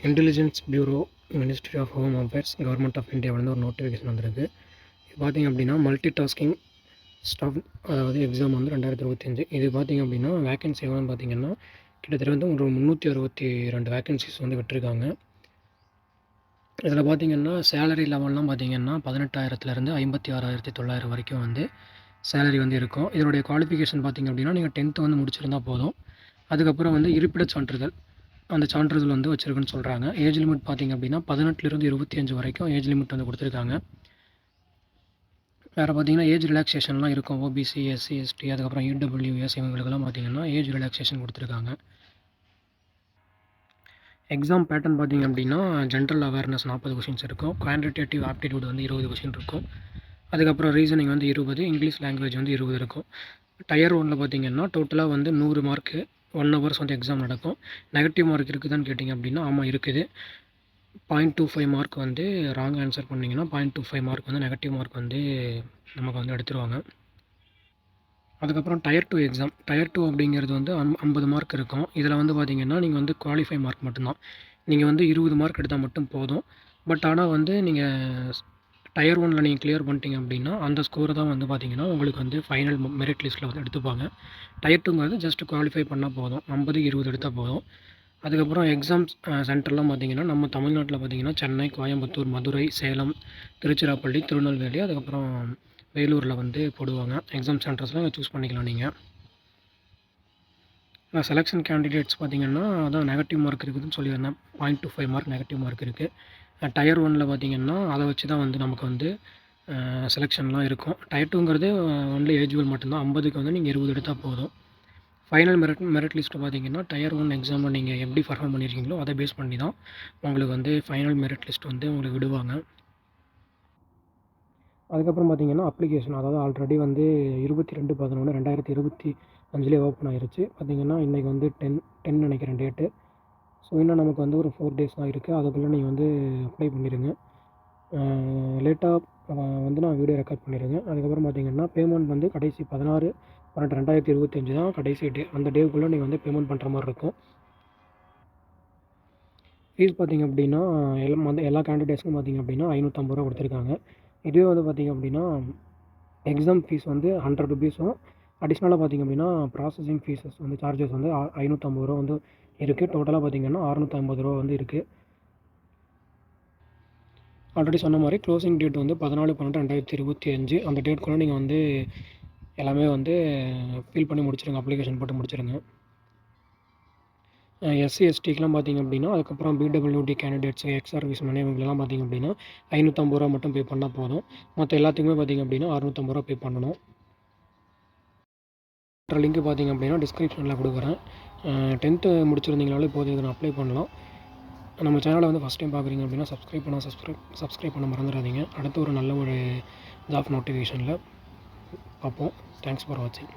Intelligence bureau, ministry of home affairs, government of இந்தியாவிலேருந்து ஒரு notification வந்திருக்கு. இது பார்த்திங்க அப்படின்னா மல்டி டாஸ்கிங் ஸ்டாஃப், அதாவது எக்ஸாம் வந்து 2025. இது பார்த்திங்க அப்படின்னா வேக்கன்சி எவ்வளோன்னு பார்த்திங்கன்னா கிட்டத்தட்ட வந்து ஒரு 362 வேக்கன்சிஸ் வந்து விட்டுருக்காங்க. இதில் பார்த்திங்கன்னா சேலரி லெவல்லாம் பார்த்திங்கன்னா 18,000லேருந்து 56,900 வரைக்கும் வந்து சேலரி வந்து இருக்கும். இதனுடைய குவாலிஃபிகேஷன் பார்த்திங்க அப்படின்னா நீங்கள் 10th வந்து முடிச்சிருந்தால் போதும். அதுக்கப்புறம் வந்து இருப்பிடச் சான்றிதழ், அந்த சான்றிதழ் வந்து வச்சுருக்குன்னு சொல்கிறாங்க. ஏஜ் லிமிட் பார்த்திங்க அப்படின்னா 18லேருந்து 25 வரைக்கும் ஏஜ் லிமிட் வந்து கொடுத்துருக்காங்க. வேறு பார்த்திங்கன்னா ஏஜ் ரிலாக்ஸேஷன்லாம் இருக்கும். ஓபிசி, எஸ்சி, எஸ்டி, அதுக்கப்புறம் இடபிள்யூஎஸ் இவங்களுக்கெல்லாம் பார்த்திங்கன்னா ஏஜ் ரிலாக்ஸேஷன் கொடுத்துருக்காங்க. எக்ஸாம் பேட்டர்ன் பார்த்திங்க அப்படின்னா ஜென்ரல் அவேர்னஸ் 40 கொஷின்ஸ் இருக்கும். குவான்டிடேட்டிவ் ஆப்டிடியூட் வந்து 20 கொஷின் இருக்கும். அதுக்கப்புறம் ரீசனிங் வந்து 20, இங்கிலீஷ் லாங்குவேஜ் வந்து 20 இருக்கும். டயர் 1ல் பார்த்திங்கன்னா டோட்டலாக வந்து 100 மார்க்கு, 1 ஹவர்ஸ் வந்து எக்ஸாம் நடக்கும். நெகட்டிவ் மார்க் இருக்குதான்னு கேட்டிங்க அப்படின்னா ஆமாம் இருக்குது. 0.25 மார்க் வந்து ராங் ஆன்சர் பண்ணிங்கன்னா 0.25 மார்க் வந்து நெகட்டிவ் மார்க் வந்து நமக்கு வந்து எடுத்துருவாங்க. அதுக்கப்புறம் டயர் 2 எக்ஸாம். டயர் 2 அப்படிங்கிறது வந்து 50 மார்க் இருக்கும். இதில் வந்து பார்த்திங்கன்னா நீங்கள் வந்து குவாலிஃபை மார்க் மட்டும்தான். நீங்கள் வந்து 20 மார்க் எடுத்தால் மட்டும் போதும். பட் ஆனால் வந்து நீங்கள் டயர் 1ல் நீங்கள் கிளியர் பண்ணிட்டீங்க அப்படின்னா அந்த ஸ்கோரை தான் வந்து பார்த்திங்கன்னா உங்களுக்கு வந்து ஃபைனல் மெரிட் லிஸ்ட்டில் வந்து எடுத்துப்பாங்க. டயர் 2ங்கிறது ஜஸ்ட் குவாலிஃபை பண்ணால் போதும். 50, 20 எடுத்தால் போதும். அதுக்கப்புறம் எக்ஸாம்ஸ் சென்டர்லாம் பார்த்திங்கன்னா நம்ம தமிழ்நாட்டில் பார்த்திங்கன்னா சென்னை, கோயம்புத்தூர், மதுரை, சேலம், திருச்சிராப்பள்ளி, திருநெல்வேலி, அதுக்கப்புறம் வேலூரில் வந்து போடுவாங்க. எக்ஸாம் சென்டர்ஸ்லாம் சூஸ் பண்ணிக்கலாம் நீங்கள். செலெக்ஷன் கேண்டிடேட்ஸ் பார்த்திங்கன்னா அதான் நெகட்டிவ் மார்க் இருக்குதுன்னு சொல்லியிருந்தேன். 0.25 மார்க் நெகட்டிவ் மார்க் இருக்குது. டயர் 1ல் பார்த்திங்கன்னா அதை வச்சு தான் வந்து நமக்கு வந்து செலெக்ஷன்லாம் இருக்கும். டயர் 2ங்கிறது ஒன்லி எலிஜிபிள் மட்டும்தான். 50க்கு வந்து நீங்கள் 20 எடுத்தால் போதும். ஃபைனல் மெரிட் லிஸ்ட்டு பார்த்திங்கன்னா டயர் 1 எக்ஸாமில் நீங்கள் எப்படி பர்ஃபார்ம் பண்ணியிருக்கீங்களோ அதை பேஸ் பண்ணி தான் உங்களுக்கு வந்து ஃபைனல் மெரிட் லிஸ்ட் வந்து உங்களுக்கு விடுவாங்க. அதுக்கப்புறம் பார்த்திங்கன்னா அப்ளிகேஷன், அதாவது ஆல்ரெடி வந்து 22/11/2025 ஓப்பன் ஆகிருச்சு. பார்த்திங்கன்னா இன்றைக்கி வந்து 10 நினைக்கிறேன் டேட்டு. ஸோ இன்னும் நமக்கு வந்து ஒரு 4 டேஸ் தான் இருக்குது. அதுக்குள்ளே நீங்கள் வந்து அப்ளை பண்ணிடுங்க. லேட்டாக வந்து நான் வீடியோ ரெக்கார்ட் பண்ணிடுங்க. அதுக்கப்புறம் பார்த்திங்கன்னா பேமெண்ட் வந்து கடைசி 16/12/2025 தான் கடைசி டே. அந்த டேக்குள்ளே நீங்கள் வந்து பேமெண்ட் பண்ணுற மாதிரி இருக்கும். ஃபீஸ் பார்த்திங்க அப்படின்னா எல்லா கேண்டிடேட்ஸ்க்கும் பார்த்திங்க அப்படின்னா 550 ரூபா கொடுத்துருக்காங்க. இதுவே வந்து பார்த்திங்க அப்படின்னா எக்ஸாம் ஃபீஸ் வந்து 100 ருபீஸும் அடிஷ்னலாக பார்த்திங்க அப்படின்னா ப்ராசஸிங் ஃபீஸஸ் வந்து சார்ஜஸ் வந்து 550 ரூபா வந்து இருக்குது. டோட்டலாக பார்த்திங்கன்னா 650 ரூபா வந்து இருக்குது. ஆல்ரெடி சொன்ன மாதிரி க்ளோசிங் டேட் வந்து 14/12/2025. அந்த டேட்குள்ளே நீங்கள் வந்து எல்லாமே வந்து ஃபில் பண்ணி முடிச்சிடுங்க, அப்ளிகேஷன் போட்டு முடிச்சிடுங்க. எஸ்சி, எஸ்டிக்கெலாம் பார்த்திங்க அப்படின்னா அதுக்கப்புறம் PWD candidates, ex service man இவங்களெலாம் பார்த்திங்க அப்படின்னா 550 ரூபா மட்டும் பே பண்ணால் போதும். மற்ற எல்லாத்துக்குமே பார்த்திங்க அப்படின்னா 650 ரூபா பே பண்ணணும். லிங்க் பார்த்திங்க அப்படின்னா டிஸ்கிரிப்ஷனில் கொடுக்குறேன். 10th முடிச்சிருந்தீங்கனாலும் இப்போது இதை அப்ளை பண்ணலாம். நம்ம சேனலை வந்து ஃபஸ்ட் டைம் பார்க்குறீங்க அப்படின்னா சப்ஸ்கிரைப் பண்ண மறந்துடாதீங்க. அடுத்து ஒரு நல்ல ஒரு ஜாப் நோட்டிஃபிகேஷனில் பார்ப்போம். தேங்க்ஸ் ஃபார் வாட்சிங்.